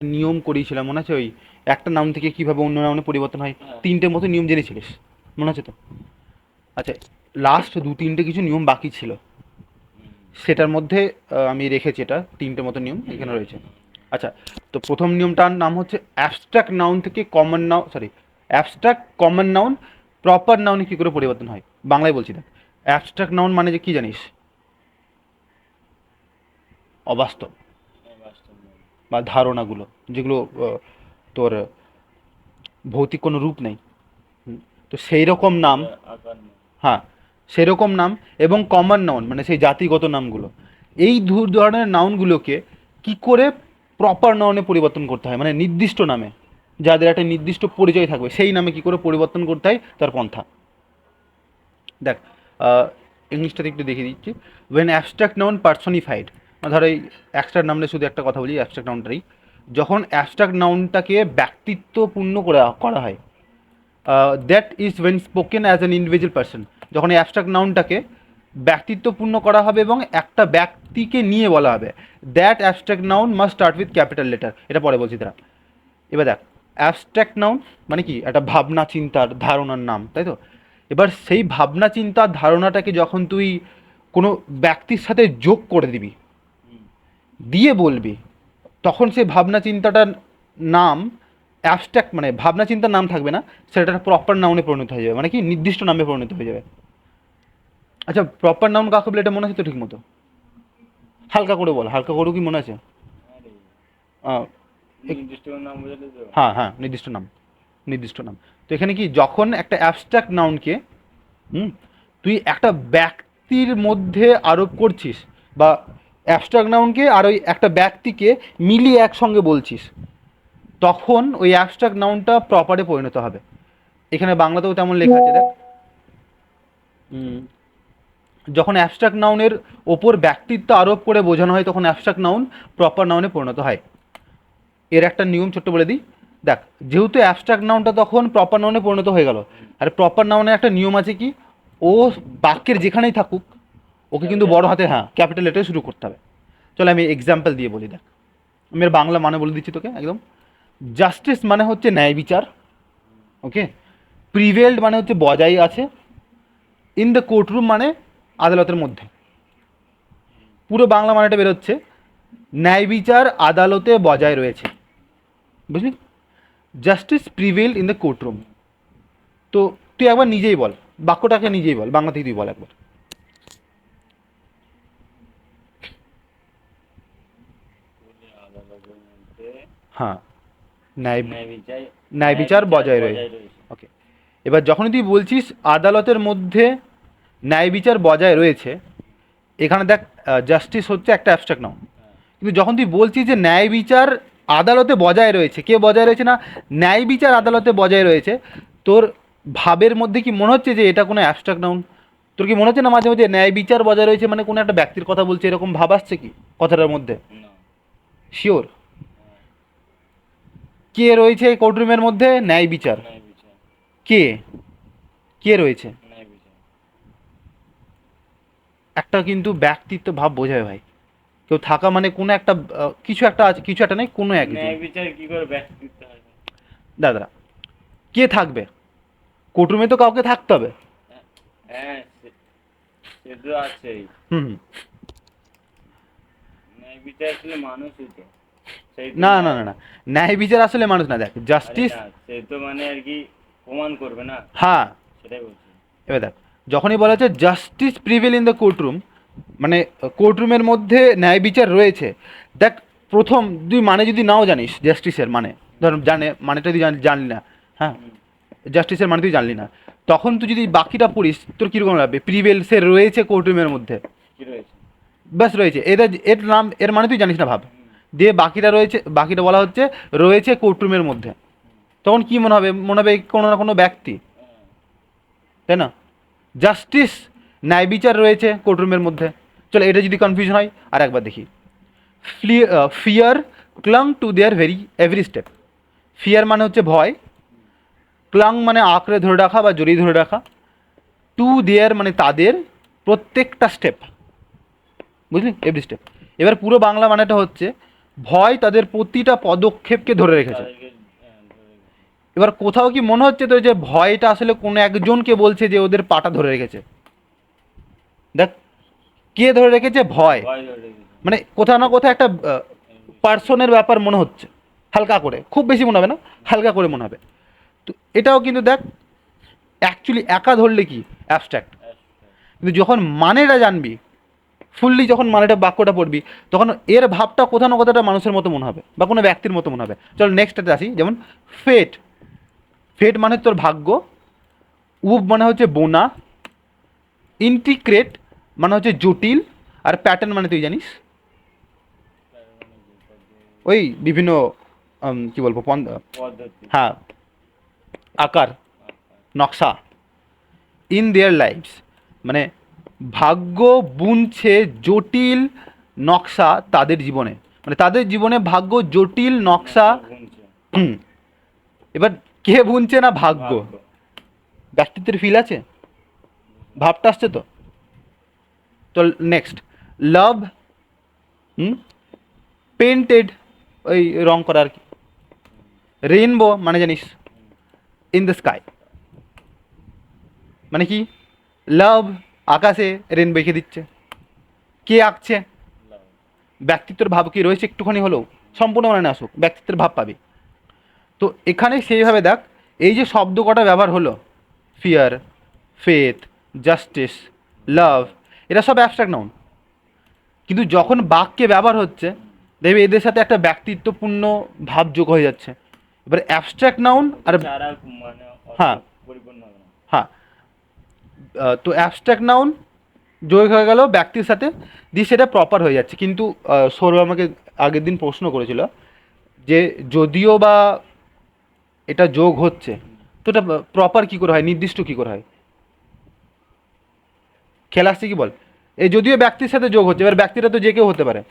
নিয়ম করিয়েছিলাম মনে আছে? ওই একটা নাউন থেকে কিভাবে অন্য নাউনে পরিবর্তন হয়, তিনটে মতো নিয়ম জেনেছিলিস, মনে আছে তো? আচ্ছা, লাস্ট দু তিনটে কিছু নিয়ম বাকি ছিল, সেটার মধ্যে আমি রেখেছি এটা, তিনটে মতো নিয়ম এখানে রয়েছে। আচ্ছা, তো প্রথম নিয়মটার নাম হচ্ছে অ্যাবস্ট্রাক্ট নাউন থেকে common noun, sorry, abstract common noun proper নাউনে কী করে পরিবর্তন হয়। বাংলায় বলছি দেখ, অ্যাবস্ট্রাক্ট নাউন মানে যে কী জানিস? অবাস্তব বা ধারণাগুলো, যেগুলো তোর ভৌতিক কোনো রূপ নেই। তো সেই রকম নাম, হ্যাঁ, সেরকম নাম, এবং কমন নাউন মানে সেই জাতিগত নামগুলো, এই দু ধরনের নাউনগুলোকে কি করে প্রপার নাউনে পরিবর্তন করতে হয়, মানে নির্দিষ্ট নামে যাদের একটা নির্দিষ্ট পরিচয় থাকবে সেই নামে কি করে পরিবর্তন করতে হয় তার পন্থা দেখ। ইংলিশটাতে একটু দেখিয়ে দিচ্ছি। ওয়েন অ্যাবস্ট্রাক্ট নাউন পার্সনিফাইড, ধর এই অ্যাবস্ট্রাক্ট নাউনে শুধু একটা কথা বলি, অ্যাবস্ট্রাক্ট নাউনটাই, যখন অ্যাবস্ট্রাক্ট নাউনটাকে ব্যক্তিত্বপূর্ণ করা হয়, that is when spoken as an individual person, যখন এই অ্যাবস্ট্রাক্ট নাউনটাকে ব্যক্তিত্বপূর্ণ করা হবে এবং একটা ব্যক্তিকে নিয়ে বলা হবে, that abstract noun must start with capital letter. এটা পরে বলছি তারা। এবার দেখ, অ্যাবস্ট্রাক্ট নাউন মানে কি, একটা ভাবনা চিন্তার ধারণার নাম, তাই তো? এবার সেই ভাবনা চিন্তার ধারণাটাকে যখন তুই কোনো ব্যক্তির সাথে যোগ করে দিবি, দিয়ে বলবি, তখন সেই ভাবনা চিন্তাটার নাম অ্যাবস্ট্রাক্ট, মানে ভাবনা চিন্তার নাম থাকবে না, সেটা একটা প্রপার নাউনে পরিণত হয়ে যাবে, মানে কি নির্দিষ্ট নামে পরিণত হয়ে যাবে। আচ্ছা, প্রপার নাউন কাকে বলে এটা মনে আছে তো ঠিক মতো? হালকা করে বল, হালকা করে কি মনে আছে? হ্যাঁ হ্যাঁ, নির্দিষ্ট নাম, নির্দিষ্ট নাম। তো এখানে কি, যখন একটা অ্যাবস্ট্রাক্ট নাউনকে তুই একটা ব্যক্তির মধ্যে আরোপ করছিস, বা অ্যাবস্ট্রাক্ট নাউনকে আর ওই একটা ব্যক্তিকে মিলিয়ে একসঙ্গে বলছিস, তখন ওই অ্যাবস্ট্রাক্ট নাউনটা প্রপারে পরিণত হবে। এখানে বাংলাতেও তেমন লেখা আছে দেখ। যখন অ্যাবস্ট্রাক্ট নাউনের ওপর ব্যক্তিত্ব আরোপ করে বোঝানো হয়, তখন অ্যাবস্ট্রাক্ট নাউন প্রপার নাউনে পরিণত হয়। এর একটা নিয়ম ছোট্ট বলে দিই দেখ, যেহেতু অ্যাবস্ট্রাক্ট নাউনটা তখন প্রপার নাউনে পরিণত হয়ে গেল, আর প্রপার নাউনের একটা নিয়ম আছে কি, ও বাক্যের যেখানেই থাকুক ওকে কিন্তু বড় হাতে, হ্যাঁ, ক্যাপিটাল লেটারে শুরু করতে হবে। চলো আমি এক্সাম্পল দিয়ে বলি দেখ, আমি এর বাংলা মানে বলে দিচ্ছি তোকে একদম। জাস্টিস মানে হচ্ছে ন্যায় বিচার, ওকে। প্রিভেলড মানে হচ্ছে বজায় আছে। ইন দ্য কোর্টরুম মানে আদালতের মধ্যে। পুরো বাংলা মানেটা বেরোচ্ছে ন্যায় বিচার আদালতে বজায় রয়েছে, বুঝলি? Justice prevailed in the courtroom. তো তুই একবার নিজেই বল, বাক্যটাকে নিজেই বল, বাংলা থেকে তুই বল একবার। হ্যাঁ, ন্যায়, ন্যায় বিচার বজায় রয়েছে, ওকে। এবার যখনই তুই বলছিস আদালতের মধ্যে ন্যায় বিচার বজায় রয়েছে, এখানে দেখ, জাস্টিস হচ্ছে একটা অ্যাবস্ট্রাক্ট নাউন, কিন্তু যখন তুই বলছিস যে ন্যায় বিচার আদালতে বজায় রয়েছে, কে বজায় রয়েছে না, ন্যায় বিচার আদালতে বজায় রয়েছে, তোর ভাবের মধ্যে কি মনে হচ্ছে যে এটা কোনো অ্যাবস্ট্রাক্ট নাউন? তোর কি মনে হচ্ছে না মাঝে মাঝে ন্যায় বিচার বজায় রয়েছে মানে কোনো একটা ব্যক্তির কথা বলছে, এরকম ভাব আসছে কি কথাটার মধ্যে? শিওর? কে রয়েছে কোর্টরুমের মধ্যে? ন্যায় বিচার। কে, কে রয়েছে? একটা কিন্তু ব্যক্তিত্ব ভাব বোঝায় ভাই, কেউ থাকা মানে কোনো একটা কিছু একটা আছে, কিছু একটা নেই, কোনো একজন। দাদা, কে থাকবে কোর্টরুমে? তো কাউকে থাকতে হবে। হুম হুম। না না না না, ন্যায় বিচার আসলে মানুষ না, দেখ জাস্টিস, হ্যাঁ, এবার দেখ, যখনই বলা হচ্ছে justice prevail in the courtroom, মানে কোর্টরুমের মধ্যে ন্যায় বিচার রয়েছে, দেখ, প্রথম তুই মানে যদি নাও জানিস জাস্টিসের মানে, ধর মানেটা তুই জানলি না, হ্যাঁ, জাস্টিসের মানে তুই জানলি না, তখন তুই যদি বাকিটা পড়িস তোর কীরকম লাগবে? প্রিভেলসে রয়েছে কোর্টরুমের মধ্যে, ব্যাস রয়েছে, এর নাম, এর মানে তুই জানিস না ভাব, দিয়ে বাকিটা রয়েছে, বাকিটা বলা হচ্ছে রয়েছে কোর্টরুমের মধ্যে, তখন কি মনে হবে? মনে হবে কোনো না কোনো ব্যক্তি, তাই না? জাস্টিস, ন্যায় বিচার রয়েছে কোর্টরুমের মধ্যে। চলো, এটা যদি কনফিউশন হয় আর একবার দেখি। Fear clung to there every step. Fear মানে হচ্ছে ভয়, ক্লাং মানে আঁকড়ে ধরে রাখা বা জড়িয়ে ধরে রাখা, টু দেয়ার মানে তাদের প্রত্যেকটা স্টেপ, বুঝলি, এভরি স্টেপ। এবার পুরো বাংলা মানেটা হচ্ছে ভয় তাদের প্রতিটা পদক্ষেপকে ধরে রেখেছে। এবার কোথাও কি মনে হচ্ছে তো যে ভয়টা আসলে কোনো একজনকে বলছে যে ওদের পাটা ধরে রেখেছে? দেখ, কে ধরে রেখেছে? ভয়। মানে কোথাও না কোথাও একটা পার্সনের ব্যাপার মনে হচ্ছে, হালকা করে, খুব বেশি মনে হবে না, হালকা করে মনে হবে। তো এটাও কিন্তু দেখ, অ্যাকচুয়ালি একা ধরলে কি অ্যাবস্ট্রাক্ট, কিন্তু যখন মানেটা জানবি, ফুললি যখন মানেটা বাক্যটা পড়বি, তখন এর ভাবটা কোথাও না কোথাও মানুষের মতো মনে হবে বা কোনো ব্যক্তির মতো মনে হবে। চল নেক্সটটাতে আসি, যেমন ফেট। ফেট মানে তোর ভাগ্য, উব মানে হচ্ছে বোনা, ইন্টিগ্রেট মানে হচ্ছে জটিল, আর প্যাটার্ন মানে তুই জানিস ওই বিভিন্ন কি বলবো হ্যাঁ, আকার, নকশা। ইন দেয়ার লাইফস মানে ভাগ্য বুনছে জটিল নকশা তাদের জীবনে, মানে তাদের জীবনে ভাগ্য জটিল নকশা। হুম, এবার কে বুনছে? না ভাগ্য। ব্যক্তিত্বের ফিল আছে, ভাবটা আসছে তো। তো নেক্সট, লাভ, পেন্টেড, ওই রং করা আর কি। রেইনবো মানে জানিস ইন দ্য স্কাই, মানে কি লাভ আকাশে রেনবো এঁকে দিচ্ছে। কে আঁকছে? ব্যক্তিত্বের ভাব কি রয়েছে একটুখানি হলেও, সম্পূর্ণ মানে না আসুক, ব্যক্তিত্বের ভাব পাবি। তো এখানে সেইভাবে দেখ, এই যে শব্দ কটা ব্যবহার হলো, ফিয়ার, ফেথ, জাস্টিস, লাভ, এটা সব অ্যাবস্ট্রাক্ট নাউন, কিন্তু যখন বাক্যে ব্যবহার হচ্ছে দেখবি এদের সাথে একটা ব্যক্তিত্বপূর্ণ ভাব যোগ হয়ে যাচ্ছে। এবার অ্যাবস্ট্রাক্ট নাউন আর হ্যাঁ হ্যাঁ, তো অ্যাবস্ট্রাক্ট নাউন যোগ হয়ে গেল ব্যক্তির সাথে, দিয়ে সেটা প্রপার হয়ে যাচ্ছে। কিন্তু সৌরভ আমাকে আগের দিন প্রশ্ন করেছিল যে যদিও বা এটা যোগ হচ্ছে, তো এটা প্রপার কী করে হয়, নির্দিষ্ট কী করে হয়? খেয়াল আসছে কি বল? এই যদিও ব্যক্তির সাথে যোগ হচ্ছে, এবার ব্যক্তিটা তো যে কেউ হতে পারে,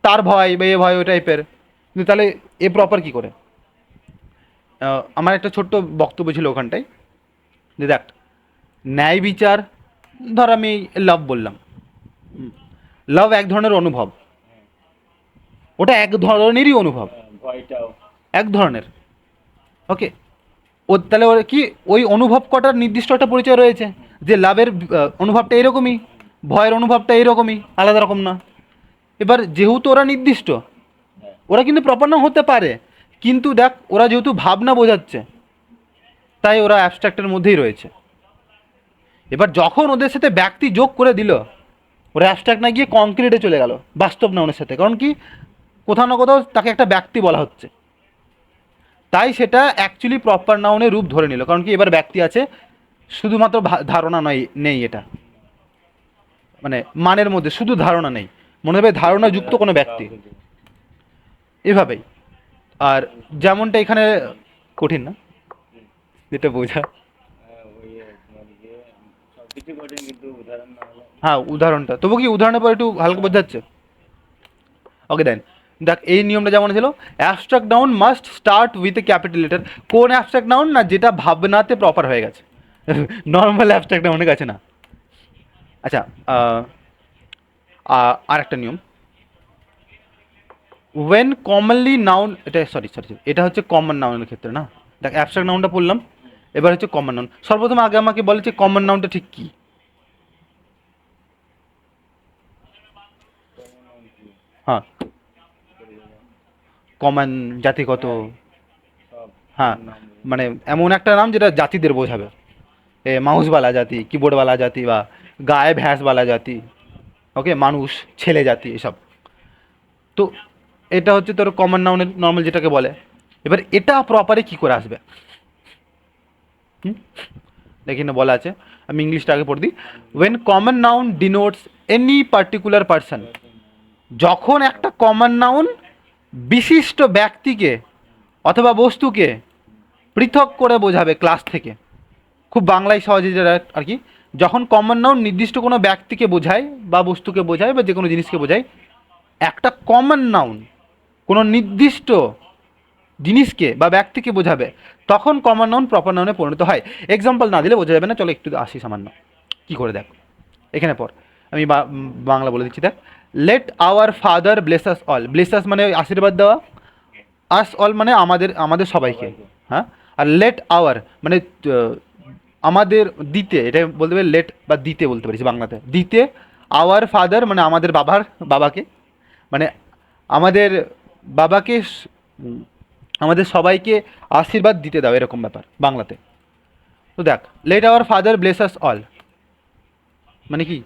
তার ভয় বা এ ভয় ওই টাইপের, কিন্তু তাহলে এ প্রপার কী করে? আমার একটা ছোট্ট বক্তব্য ছিল ওখানটায়, যে দেখ, ন্যায় বিচার, ধর আমি লাভ বললাম, লাভ এক ধরনের অনুভব, ওটা এক ধরনেরই অনুভব, এক ধরনের, ওকে। ও তাহলে ওর কি ওই অনুভব কটার নির্দিষ্ট একটা পরিচয় রয়েছে, যে লাভের অনুভবটা এরকমই, ভয়ের অনুভবটা এরকমই, আলাদা রকম না। এবার যেহেতু ওরা নির্দিষ্ট, ওরা কিন্তু প্রপার নাম হতে পারে, কিন্তু দেখ ওরা যেহেতু ভাবনা বোঝাচ্ছে, তাই ওরা অ্যাবস্ট্রাক্টের মধ্যেই রয়েছে। এবার যখন ওদের সাথে ব্যক্তি যোগ করে দিল, ওরা অ্যাবস্ট্রাক্ট না গিয়ে কংক্রিটে চলে গেল, বাস্তব নাউনের সাথে, কারণ কি কোথাও না কোথাও তাকে একটা ব্যক্তি বলা হচ্ছে, তাই সেটা অ্যাকচুয়ালি প্রপার নাউনের রূপ ধরে নিল। কারণ কি এবার ব্যক্তি আছে, শুধুমাত্র ধারণা নয়, নেই এটা, মানে মানের মধ্যে শুধু ধারণা নেই, মনে হবে ধারণাযুক্ত কোনো ব্যক্তি, এভাবেই। আর যেমনটা এখানে কঠিন না যেটা বোঝা, হ্যাঁ উদাহরণটা, তবু কি উদাহরণের পর একটু হালকা বোঝাচ্ছে? ওকে দেন, দেখ এই নিয়মটা যেমন ছিল, abstract noun must start with a capital letter. কোন অ্যাবস্ট্রাক্ট নাউন? না যেটা ভাবনাতে প্রপার হয়ে গেছে, নর্মাল অ্যাবস্ট্রাক্ট নাউনের কাছে না। আচ্ছা, আর একটা নিয়ম, ওয়েন কমনলি নাউন, এটা সরি সরি এটা হচ্ছে কমন নাউনের ক্ষেত্রে না। দেখ অ্যাবস্ট্রাক্ট নাউনটা পড়লাম, এবার হচ্ছে কমন নাউন। সর্বপ্রথম আগে আমাকে বলে যে কমন নাউনটা ঠিক কী? হ্যাঁ, কমন, জাতিগত, হ্যাঁ, মানে এমন একটা নাম যেটা জাতিদের বোঝাবে, এ মাউসওয়ালা জাতি, কিবোর্ডওয়ালা জাতি, বা গায়ে ভ্যাঁসওয়ালা জাতি, ওকে, মানুষ, ছেলে জাতি, এসব। তো এটা হচ্ছে তোর কমন নাউনের নর্মাল যেটাকে বলে। এবার এটা প্রপারে কী করে আসবে? দেখি না বলা আছে, আমি ইংলিশটা আগে পড়ে দিই। When common noun denotes any particular person, যখন একটা কমন নাউন বিশিষ্ট ব্যক্তিকে অথবা বস্তুকে পৃথক করে বোঝাবে ক্লাস থেকে, খুব বাংলায় সহজে যেটা আর কি, যখন কমন নাউন নির্দিষ্ট কোনো ব্যক্তিকে বোঝায় বা বস্তুকে বোঝায় বা যে কোনো জিনিসকে বোঝায়, একটা কমন নাউন কোনো নির্দিষ্ট জিনিসকে বা ব্যক্তিকে বোঝাবে, তখন কমন নাউন প্রপার নাউনে পরিণত হয়। এক্সাম্পল না দিলে বোঝা যাবে না, চলো একটু আসি সামান্য। কী করে দেখ, এখানে পর, আমি বাংলা বলে দিচ্ছি, দেখ। Let our father bless us all. Bless us মানে আশীর্বাদ দেওয়া, আস অল মানে আমাদের, আমাদের সবাইকে, হ্যাঁ। আর লেট আওয়ার মানে আমাদের দিতে, এটা বলতে পারি লেট বা দিতে বলতে পারিস বাংলাতে, দিতে আওয়ার ফাদার মানে আমাদের বাবাকে, মানে আমাদের বাবাকে আমাদের সবাইকে আশীর্বাদ দিতে দাও, এরকম ব্যাপার বাংলাতে। তো দেখ, let our father bless us all মানে কি,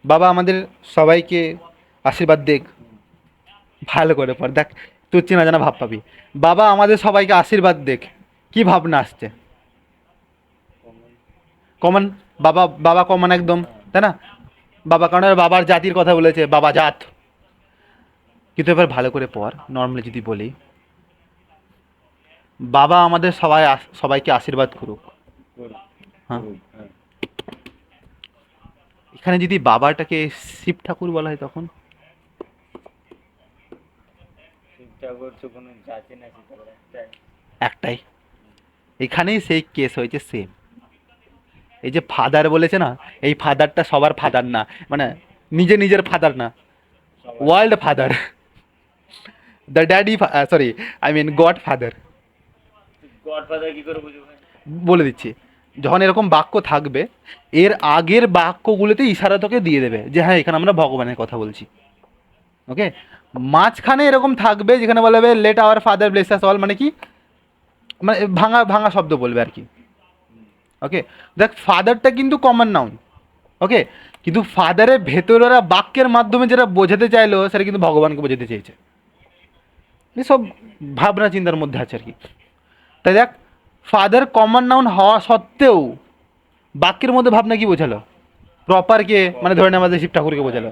বাবা আমাদের সবাইকে আশীর্বাদ দেখ। ভালো করে পর, দেখ তোর চেনা জানা ভাব পাবি। বাবা আমাদের সবাইকে আশীর্বাদ দেখ, কি ভাবনা আসছে? কমন, বাবা, বাবা কমন একদম, তাই না? বাবা, কারণ বাবার জাতির কথা বলেছে, বাবা জাত। কিন্তু এবার ভালো করে পড়, নর্মালি যদি বলি, বাবা আমাদের সবাইকে আশীর্বাদ করুক, হ্যাঁ। এখানে যদি বাবাটাকে শিব ঠাকুর বলা হয় তখন একটাই, এখানেই সেই কেস হয়েছে সেম। এই যে ফাদার বলেছে না, এই ফাদারটা সবার ফাদার না, মানে নিজের ফাদার না, world father, the daddy, sorry I mean God father. বলে দিচ্ছি, যখন এরকম বাক্য থাকবে, এর আগের বাক্যগুলোতে ইশারা তোকে দিয়ে দেবে যে হ্যাঁ এখানে আমরা ভগবানের কথা বলছি, ওকে। মাঝখানে এরকম থাকবে যেখানে বলা হবে let our father bless us all, মানে কি, মানে ভাঙা ভাঙা শব্দ বলবে আর কি, ওকে। দেখ ফাদারটা কিন্তু কমন নাউন, ওকে, কিন্তু ফাদারের ভেতরেরা বাক্যের মাধ্যমে যেটা বোঝাতে চাইলো সেটা কিন্তু ভগবানকে বোঝাতে চেয়েছে। সব ভাবনা চিন্তার মধ্যে আছে আর কি। তাই দেখ, ফাদার কমন নাউন হওয়া সত্ত্বেও বাক্যের মধ্যে ভাবনা কি বোঝালো? প্রপারকে, মানে ধরে নেই আমাদের শিব ঠাকুরকে বোঝালো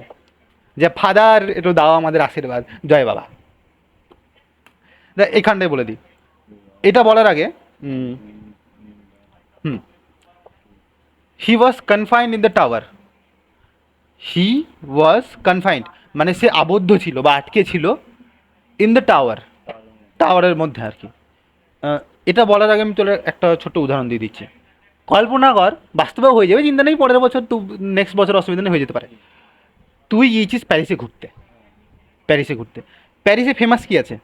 যে ফাদার একটু দাও আমাদের আশীর্বাদ, জয় বাবা। দেখ এখানটায় বলে দিই, এটা বলার আগে he was confined in the tower. He was confined মানে সে আবদ্ধ ছিল বা আটকে ছিল, ইন দ্য টাওয়ার, টাওয়ারের মধ্যে আর কি। এটা বলার আগে আমি তোর একটা ছোট্ট উদাহরণ দিয়ে দিচ্ছি। কল্পনা কর, বাস্তবেও হয়ে যাবে, চিন্তা নেই, পরের বছর নেক্সট বছর অসুবিধা নেই, হয়ে যেতে পারে। তুই গিয়েছিস প্যারিসে ঘুরতে, প্যারিসে ঘুরতে, প্যারিসে ফেমাস কি আছে?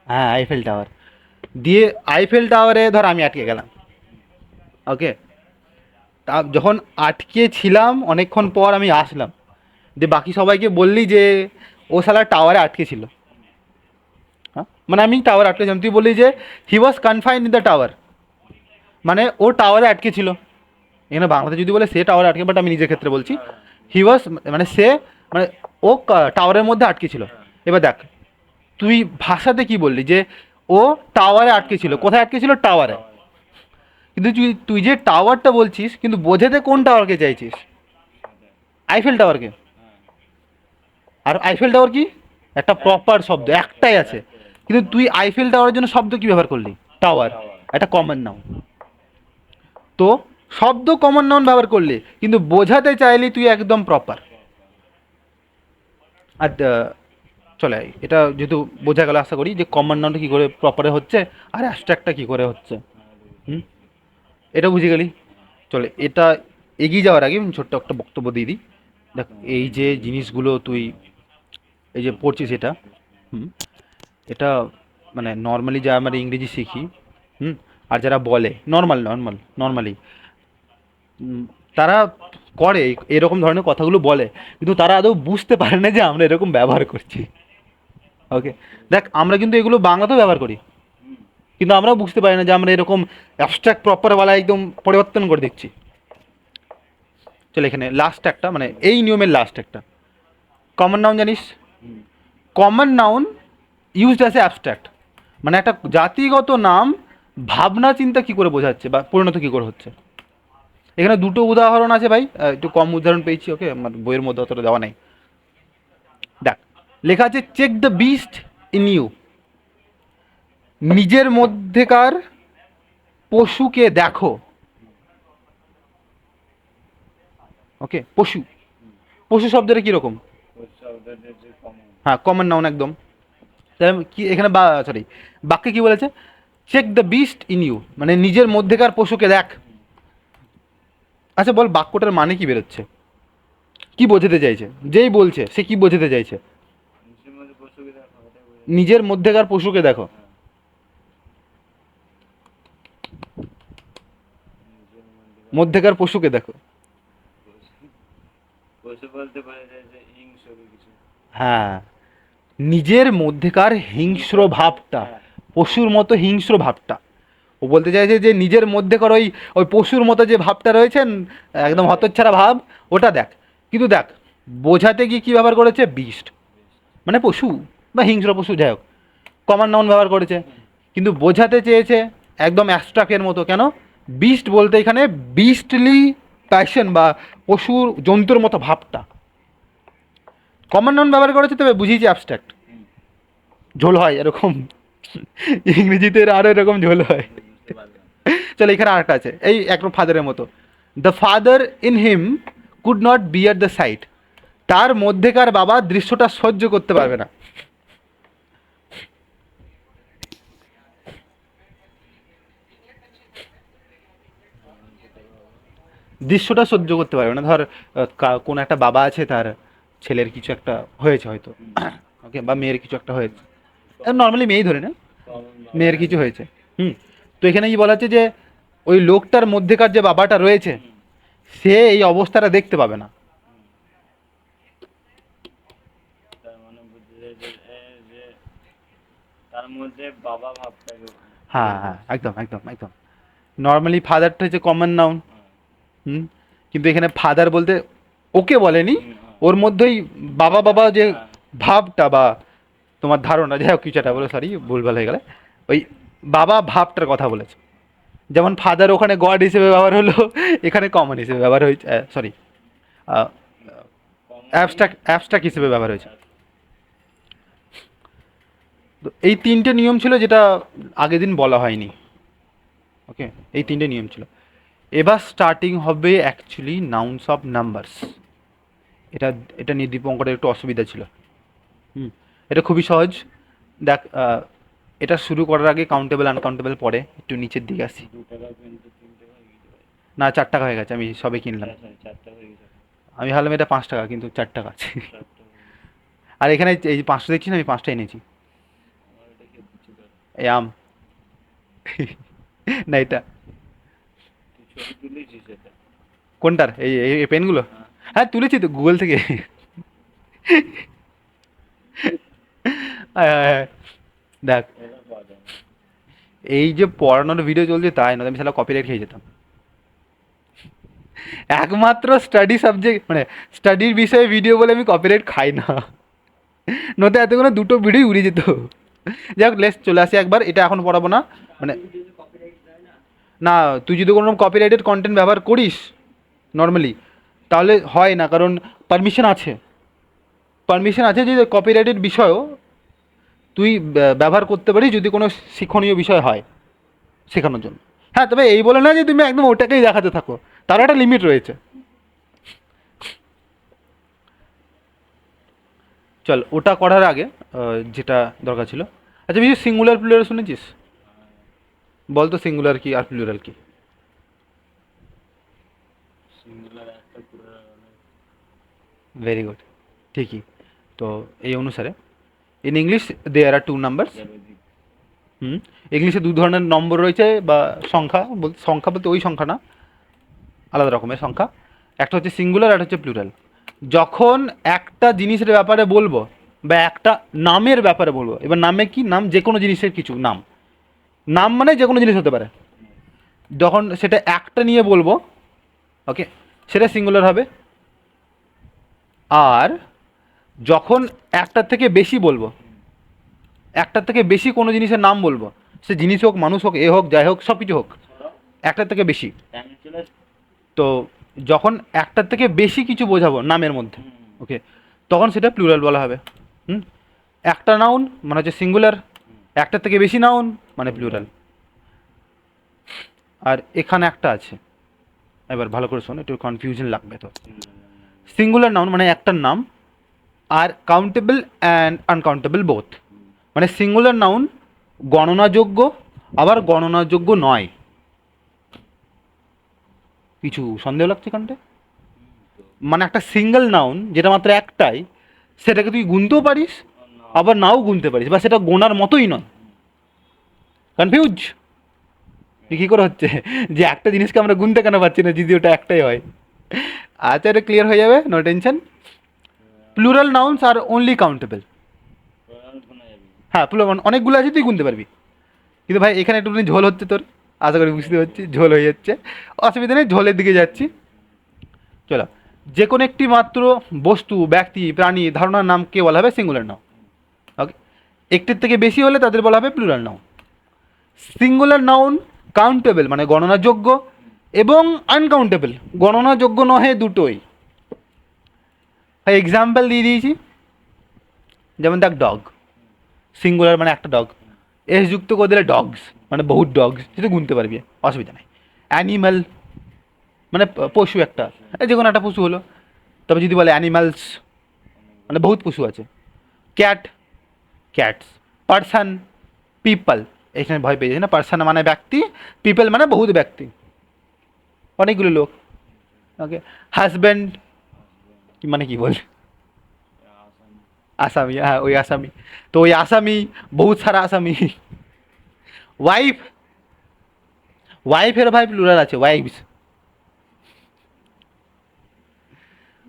হ্যাঁ, আইফেল টাওয়ার। দিয়ে আইফেল টাওয়ারে ধর আমি আটকে গেলাম, ওকে। তা যখন আটকে ছিলাম অনেকক্ষণ পর আমি আসলাম, যে বাকি সবাইকে বললি যে ও শালা টাওয়ারে আটকে ছিল, হ্যাঁ, মানে আমি টাওয়ারে আটকে ছিলাম, তুই বললি যে হি was confined in the tower, মানে ও টাওয়ারে আটকে ছিল। এখানে বাংলাতে যদি বলে সে টাওয়ারে আটকে, বাট আমি নিজের ক্ষেত্রে বলছি হি ওয়াজ, মানে সে, মানে ও টাওয়ারের মধ্যে আটকে ছিল। এবার দেখ, তুই ভাষাতে কি বললি যে ও টাওয়ারে আটকে ছিল, কোথায় আটকে ছিল? টাওয়ারে। কিন্তু তুই যে টাওয়ারটা বলছিস, কিন্তু বোঝাতে কোন টাওয়ারকে চাইছিস? আইফেল টাওয়ারকে। আর আইফেল টাওয়ার কি একটা প্রপার শব্দ, একটাই আছে, কিন্তু তুই আইফেল টাওয়ারের জন্য শব্দ কি ব্যবহার করলি? টাওয়ার, একটা কমন নাউন। তো শব্দ কমন নাউন ব্যবহার করলি, কিন্তু বোঝাতে চাইলি তুই একদম প্রপার। আর চলে এটা যেহেতু বোঝা গেল, আশা করি যে কমন নাউনটা কী করে প্রপারে হচ্ছে আর অ্যাবস্ট্রাক্টটা কী করে হচ্ছে, হুম, এটা বুঝে গেলি। চলে এটা এগিয়ে যাওয়ার আগে আমি ছোট্ট একটা বক্তব্য দিয়ে দিই। দেখ এই যে জিনিসগুলো তুই এই যে পড়ছিস এটা, হুম, এটা মানে নর্মালি যা আমরা ইংরেজি শিখি, হুম, আর যারা বলে নর্মালি তারা করে এরকম ধরনের কথাগুলো বলে, কিন্তু তারা আদৌ বুঝতে পারে না যে আমরা এরকম ব্যবহার করছি, ওকে। দেখ আমরা কিন্তু এগুলো বাংলাতেও ব্যবহার করি, কিন্তু আমরাও বুঝতে পারি না যে আমরা এরকম অ্যাবস্ট্রাক্ট প্রপারওয়ালা একদম পরিবর্তন করে দিচ্ছি। চলে এখানে লাস্ট একটা, মানে এই নিয়মের লাস্ট একটা কমন নাউন জানিস? Common noun used as a abstract, মানে একটা জাতিগত নাম ভাবনা চিন্তা কী করে বোঝাচ্ছে বা পরিণত কী করে হচ্ছে। এখানে দুটো উদাহরণ আছে ভাই, একটু কম উদাহরণ পেয়েছি, ওকে, আমার বইয়ের মধ্যে অতটা দেওয়া নেই। দেখ লেখা আছে check the beast in you, নিজের মধ্যেকার পশুকে দেখো, ওকে। পশু, পশু শব্দটা কীরকম? হ্যাঁ, কমন নাউন একদম। তাহলে কি এখানে সরি বাক্যে কি বলেছে? Check the beast in you, মানে নিজের মধ্যেকার পশুকে দেখ। আচ্ছা বল বাক্যটার মানে কি বেরোচ্ছে? কি বোঝাতে চাইছে? যেই বলছে সে কি বোঝাতে চাইছে? নিজের মধ্যে পশুকে দেখো, ওটাই বোঝায়। নিজের মধ্যেকার পশুকে দেখো। হ্যাঁ, নিজের মধ্যে মধ্যেকার পশুকে দেখো। পশু, পশু বলতে বোঝা যায় যে হিংস্র কিছু। হ্যাঁ, নিজের মধ্যেকার হিংস্র ভাবটা, হ্যাঁ, পশুর মতো হিংস্র ভাবটা। ও বলতে চাইছে যে নিজের মধ্যেকার ওই ওই পশুর মতো যে ভাবটা রয়েছেন, একদম হতচ্ছাড়া ভাব, ওটা দেখ। কিন্তু দেখ, বোঝাতে গিয়ে কী ব্যবহার করেছে? বিস্ট, মানে পশু বা হিংস্র পশু, যাই হোক, কমন নাউন ব্যবহার করেছে। কিন্তু বোঝাতে চেয়েছে একদম অ্যাবস্ট্রাক্টের মতো। কেন? বিস্ট বলতে এখানে বিস্টলি প্যাশন বা পশুর জন্তুর মতো ভাবটা। কমন নাউন ব্যবহার করেছে, তবে বুঝিয়েছি অ্যাবস্ট্রাক্ট। ঝোল হয় এরকম, ইংরেজিতে আরও এরকম ঝোল হয়। বুঝতে পারলাম। চলো, এখানে আরেকটা আছে, এই একদম ফাদারের মতো। The father in him could not bear the sight. তার মধ্যেকার বাবা দৃশ্যটা সহ্য করতে পারবে না। দৃশ্যটা সহ্য করতে পারবে না। ধর কোন একটা বাবা আছে, তার ছেলের কিছু একটা হয়েছে হয়তো, ওকে, বা মেয়ের কিছু একটা হয়েছে, নর্মালি মেয়েই ধরে না, কমন মেয়ের কিছু হয়েছে। তো এখানে কি বলা হচ্ছে যে ওই লোকটার মধ্যেকার যে বাবাটা রয়েছে, সে এই অবস্থাটা দেখতে পাবে না। তার মানে বুঝতে যায় যে যে তার মধ্যে বাবা ভাবটাকে। হ্যাঁ হ্যাঁ, একদম একদম একদম। নর্মালি ফাদারটা হচ্ছে কমন নাউন। হুম। কিন্তু এখানে ফাদার বলতে ওকে বলেনি, ওর মধ্যেই বাবা বাবা যে ভাবটা বা তোমার ধারণা, যাই হোক কিছু একটা বলে, সরি ভুলভাল হয়ে গেলে, ওই বাবা ভাবটার কথা বলেছে। যেমন ফাদার ওখানে গড হিসেবে ব্যবহার হলো, এখানে কমন হিসেবে ব্যবহার হয়েছে, সরি, অ্যাবস্ট্রাক্ট হিসেবে ব্যবহার হয়েছে। তো এই তিনটে নিয়ম ছিল, যেটা আগের দিন বলা হয়নি। ওকে, এই তিনটে নিয়ম ছিল। এবার স্টার্টিং হবে অ্যাকচুয়ালি নাউন্স অফ নাম্বারস। এটা এটা নিয়ে দীপঙ্করের একটু অসুবিধা ছিল। এটা খুবই সহজ। দেখ, এটা শুরু করার আগে কাউন্টেবল আনকাউন্টেবল পড়ে, একটু নিচের দিকে আসি। 2 টাকা কিন্তু 3 টাকা হয়ে গেছে ভাই। না, 4 টাকা হয়ে গেছে, আমি সবে কিনলাম। আচ্ছা, 4 টাকা হয়ে গেছে। আমি ভাবলাম এটা 5 টাকা, কিন্তু 4 টাকা আছে। 4 টাকা হয়ে গেছে। আর এখানে এই 5টা দেখছি না, আমি 5টা এনেছি। আমার এটা খেয়ে দিচ্ছি তোর। এই আম। না, এটা তুই ছবি তুলেছিস এটা? কোনটার? এই এই পেনগুলো? হ্যাঁ। হ্যাঁ, তুলেছি তো গুগল থেকে। আয়, আয়, আয়। দেখ, এটা পাওয়া যায় না। এই যে পড়ানোর ভিডিও চলছে তাই না, আমি সালা কপিরাইট খেয়ে যেতাম। একমাত্র স্টাডি সাবজেক্ট, মানে স্টাডির বিষয়ে ভিডিও বলে আমি কপিরাইট খাই না, নয়তো এতগুলো দুটো ভিডিও উড়ে যেত। যাই হোক, লেস চলে আসি একবার, এটা এখন পড়াবো না। মানে না, তুই যদি কোনো কপিরাইটেড কন্টেন্ট ব্যবহার করিস নর্মালি, তাহলে হয় না, কারণ পারমিশন আছে। পারমিশন আছে যে কপিরাইটেড বিষয়ও তুই ব্যবহার করতে পারিস, যদি কোনো শিক্ষণীয় বিষয় হয় শেখানোর জন্য। হ্যাঁ, তবে এই বলে না যে তুমি একদম ওটাকেই দেখাতে থাকো, তার একটা লিমিট রয়েছে। চল, ওটা করার আগে যেটা দরকার ছিল, আচ্ছা বিশেষ সিঙ্গুলার প্লুরাল শুনেছিস? বল তো সিঙ্গুলার কি আর প্লুরাল কি? সিঙ্গুলার একটা পুরো অনেক। ভেরি গুড, ঠিকই। তো এই অনুসারে in English there are two numbers. জাগতিক। ইংলিশে দু ধরনের নম্বর রয়েছে, বা সংখ্যা বলতে, সংখ্যা বলতে ওই সংখ্যা না, আলাদা রকমের সংখ্যা। একটা হচ্ছে সিঙ্গুলার, একটা হচ্ছে প্লুরাল। যখন একটা জিনিসের ব্যাপারে বলবো, বা একটা নামের ব্যাপারে বলবো, এবার নামে কি, নাম যে কোনো জিনিসের কিছু নাম, নাম মানে যে কোনো জিনিস হতে পারে, যখন সেটা একটা নিয়ে বলবো, ওকে, সেটা সিঙ্গুলার হবে। আর যখন একটার থেকে বেশি বলবো, একটার থেকে বেশি কোনো জিনিসের নাম বলবো, সে জিনিস হোক, মানুষ হোক, এ হোক, যাই হোক, সব কিছু হোক, একটার থেকে বেশি, টাইমে চলে আসবে। তো যখন একটার থেকে বেশি কিছু বোঝাবো নামের মধ্যে, ওকে, তখন সেটা প্লুরাল বলা হবে। একটা নাউন মানে হচ্ছে সিঙ্গুলার, একটার থেকে বেশি নাউন মানে প্লুরাল। আর এখানে একটা আছে, এবার ভালো করে শোন, একটু কনফিউশন লাগবে তো। সিঙ্গুলার নাউন মানে একটার নাম, আর কাউন্টেবল অ্যান্ড আনকাউন্টেবল বোথ। মানে সিঙ্গুলার নাউন গণনাযোগ্য, আবার গণনাযোগ্য নয়। কিছু সন্দেহ লাগছে কানটে? মানে একটা সিঙ্গেল নাউন যেটা মাত্র একটাই, সেটাকে তুই গুনতেও পারিস না। আবার নাও গুনতে পারিস, বা সেটা গোনার মতোই নয়। কনফিউজ কী করে হচ্ছে যে একটা জিনিসকে আমরা গুনতে কেন পারছি না যদি ওটা একটাই হয়? আচ্ছা, এটা ক্লিয়ার হয়ে যাবে, no tension. Plural nouns are only countable. প্রণাম শোনা যাবে। হ্যাঁ, প্লুরাল অনেকগুলো আছে, তুই গুনতে পারবি। কিন্তু ভাই এখানে একটুখানি ঝোল হচ্ছে তোর, আশা করি বুঝতে পারছি, ঝোল হয়ে যাচ্ছে। অসুবিধা নেই, ঝোলের দিকে যাচ্ছি। চলো, যে কোনো একটি মাত্র বস্তু, ব্যক্তি, প্রাণী, ধারণার নামকে বলা হবে সিঙ্গুলার নাউন। ওকে, একটির থেকে বেশি হলে তাদের বলা হবে plural noun. Singular noun countable মানে গণনাযোগ্য, এবং আনকাউন্টেবল গণনাযোগ্য নহে, দুটোই। ভাই এক্সাম্পল দিয়ে দিয়েছি, যেমন দেখ ডগ, সিঙ্গুলার মানে একটা ডগ, এস যুক্ত করে দিলে ডগস মানে বহুত ডগস, সেটা গুনতে পারবি, অসুবিধা নেই। অ্যানিম্যাল মানে পশু একটা, যে কোনো একটা পশু হলো। তবে যদি বলে অ্যানিমালস মানে বহুত পশু আছে। Cat, cats. পার্সন, পিপল, এখানে ভয় পেয়ে যাচ্ছে না, পার্সন মানে ব্যক্তি, পিপল মানে বহুত ব্যক্তি, অনেকগুলো লোক। ওকে, হাজব্যান্ড কি মানে কি বল, আসামি। আসামি, হ্যাঁ ওই আসামি, তো ওই আসামি, বহুত সারা আসামি। ওয়াইফ, ওয়াইফের ভাই প্লুরাল আছে, ওয়াইফস।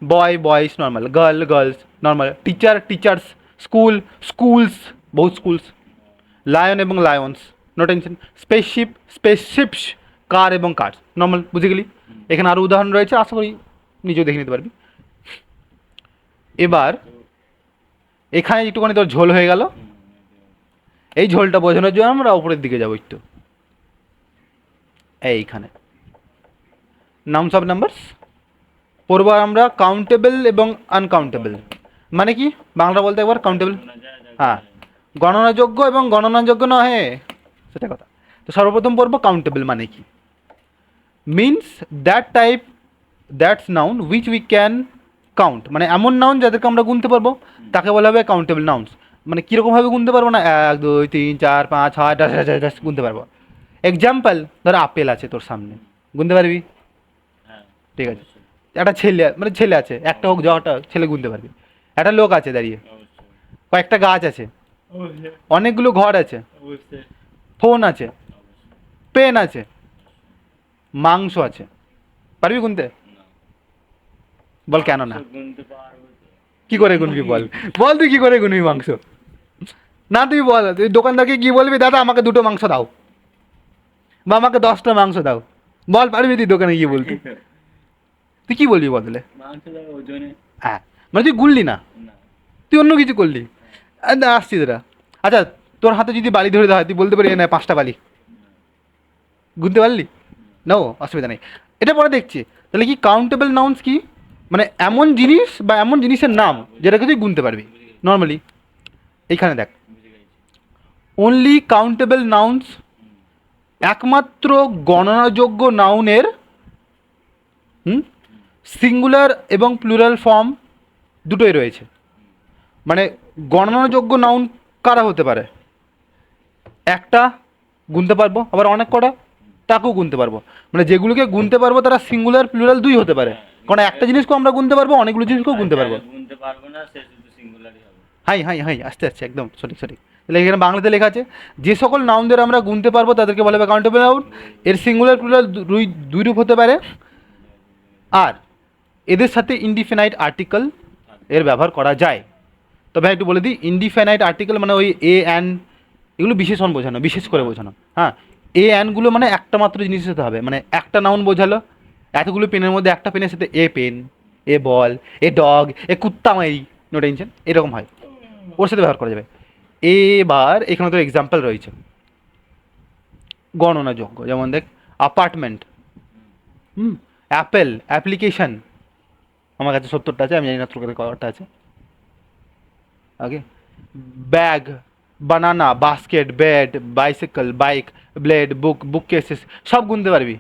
বয়, বয়েস normal, girl, girls normal, teacher, teachers, school, schools, বহুত স্কুলস। লায়ন এবং লায়ন্স, নো টেনশন। স্পেসশিপ, স্পেসশিপস, কার এবং কার্স নর্মাল, বুঝে গেলি। এখানে আরও উদাহরণ রয়েছে, আশা করি নিজেও দেখে নিতে পারবি। এবার এখানে একটুখানি তোর ঝোল হয়ে গেল, এই ঝোলটা বোঝানোর জন্য আমরা উপরের দিকে যাবো একটু। এইখানে নাউন্স অফ নাম্বারস পড়বো আমরা, কাউন্টেবল এবং আনকাউন্টেবল। মানে কি বাংলা বলতে একবার কাউন্টেবল, হ্যাঁ, গণনাযোগ্য এবং গণনাযোগ্য নহে, সেটা কথা। তো সর্বপ্রথম পড়বো কাউন্টেবল মানে কি। Means that type, that's noun which we can count, মানে এমন নাউন যাদেরকে আমরা গুনতে পারবো তাকে বলা হবে কাউন্টেবল নাউন্স। মানে কীরকমভাবে গুনতে পারবো না, 1 2 3 4 5 6 10 গুনতে পারবো। এক্সাম্পল, ধর আপেল আছে তোর সামনে, গুনতে পারবি? হ্যাঁ, ঠিক আছে। একটা ছেলে মানে ছেলে আছে, একটা হোক যটা ছেলে গুনতে পারবি। একটা লোক আছে দাঁড়িয়ে, অবশ্যই। কয়েকটা গাছ আছে, অবশ্যই। অনেকগুলো ঘর আছে, অবশ্যই। ফোন আছে, অবশ্যই। পেন আছে, মাংস আছে। পারবি গুনতে? না। বল কেন না? মাংস গুনতে পারবো তো। কি করে গুনবি বল, বল তুই কি করে গুনবি মাংস? না তুই বল, তুই দোকানদারকে কি বলবি, দাদা আমাকে 2টো মাংস দাও, বা আমাকে 10টা মাংস দাও, বল পারবি তুই দোকানে গিয়ে বলতে? তুই কি বলবি বদলে? মাংস দেবো ওজনে। হ্যাঁ, মানে তুই গুনলি না, না। তুই অন্য কিছু করলি। আসছি তোরা। আচ্ছা, তোর হাতে যদি বালি ধরে দেওয়া হয়, তুই বলতে পারি না 5টা বালি, গুনতে পারলি? নো, অসুবিধা নেই। এটা পরে দেখছি। তাহলে কি কাউন্টেবল নাউন্স কি, মানে এমন জিনিস বা এমন জিনিসের নাম যেটাকে তুই গুনতে পারবি নর্মালি। এইখানে দেখ, বুঝে গেছি। অনলি কাউন্টেবল নাউন্স, একমাত্র গণনাযোগ্য নাউনের সিঙ্গুলার এবং প্লুরাল ফর্ম দুটোই রয়েছে। মানে গণনাযোগ্য নাউন কারা হতে পারে, একটা গুনতে পারবো, আবার অনেক কটা তাকেও গুনতে পারবো। মানে যেগুলোকে গুনতে পারবো তারা সিঙ্গুলার প্লুরাল দুই হতে পারে, কারণ একটা জিনিসকেও আমরা গুনতে পারবো, অনেকগুলো জিনিসকেও গুনতে পারবো। গুনতে পারবো না, সে শুধু সিঙ্গুলারই হবে। হাই হাই হাই, আস্তে আস্তে, একদম সঠিক সঠিক। তাহলে এখানে বাংলাতে লেখা আছে, যে সকল নাউনদের আমরা গুনতে পারবো তাদেরকে বলা হবে কাউন্টেবল নাউন। এর সিঙ্গুলার প্লুরাল দুই রূপ হতে পারে, আর এদের সাথে ইনডিফিনাইট আর্টিকেল এর ব্যবহার করা যায়। তবে একটু বলে দিই, ইনডিফিনাইট আর্টিকেল মানে ওই এ অ্যান, এগুলো বিশেষণ বোঝানো, বিশেষ করে বোঝানো। হ্যাঁ, এ অ্যানগুলো মানে একটা মাত্র জিনিস হতে হবে, মানে একটা নাউন বোঝালো, এতগুলো পেনের মধ্যে একটা পেনের সাথে a pen, A ball, a dog, এ কুত্তা মাই, নো টেনশন, এরকম হয়, ওর সাথে ব্যবহার করা যাবে। এবার এখানে তো এক্সাম্পল রয়েছে গণনাযোগ্য, যেমন দেখ অ্যাপার্টমেন্ট, অ্যাপেল, অ্যাপ্লিকেশন, আমার কাছে 70টা আছে, আমি জানি না তোর কাছে কটা আছে। Okay, bag, banana, basket, bed, bicycle, bike, blade, book, book cases, সব গুনতে পারবি।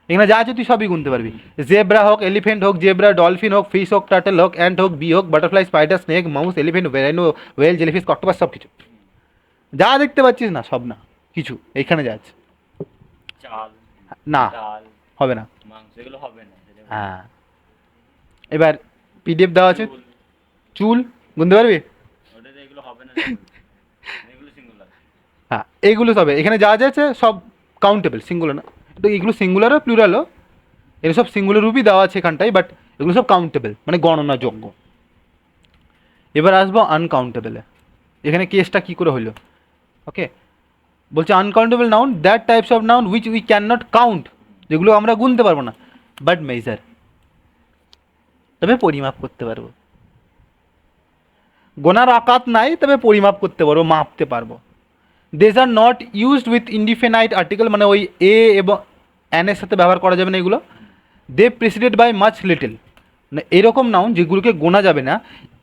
এখানে যা আছে তুই সবই গুনতে পারবি। জেব্রা হোক, এলিফেন্ট হোক, জেব্রা, ডলফিন হোক, ফিশ হোক, টার্টল হোক, অ্যান্ট হোক, বি হোক, butterfly, spider, snake, mouse, elephant, rhino, whale, jellyfish, octopus, সব কিছু যা দেখতে পাচ্ছিস না, সব না, কিছু এইখানে যা আছে। চাল, না, ডাল, হবে না। মাংস, এগুলো হবে না। হ্যাঁ, এবার পিডিএফ দেওয়া আছে, চুল, চুল গুনতে পারবি? ওটাতে এগুলো হবে না, এগুলো সিঙ্গুলার। হ্যাঁ, এইগুলো সবে এখানে যা যা আছে সব কাউন্টেবল, সিঙ্গুলার না। তো এগুলো সিঙ্গুলারও প্লুরালও, এগুলো সব সিঙ্গুলার রূপই দেওয়া আছে এখানটায়, বাট এগুলো সব কাউন্টেবল মানে গণনাযোগ্য। এবার আসবো আনকাউন্টেবলে। এখানে কেসটা কী করে হলো? ওকে, বলছে uncountable noun that types of noun which we can not count, যেগুলো আমরা গুনতে পারবো না, বাট মেজার, তবে পরিমাপ করতে পারবো। গোনার আকাত নাই, তবে পরিমাপ করতে পারবো, মাপতে পারবো। These are not used with indefinite article, মানে ওই এ এবং অ্যানের সাথে ব্যবহার করা যাবে না এগুলো। দে প্রেসিডেড বাই মাচ লিটল, মানে এরকম নাউন যেগুলোকে গোনা যাবে না,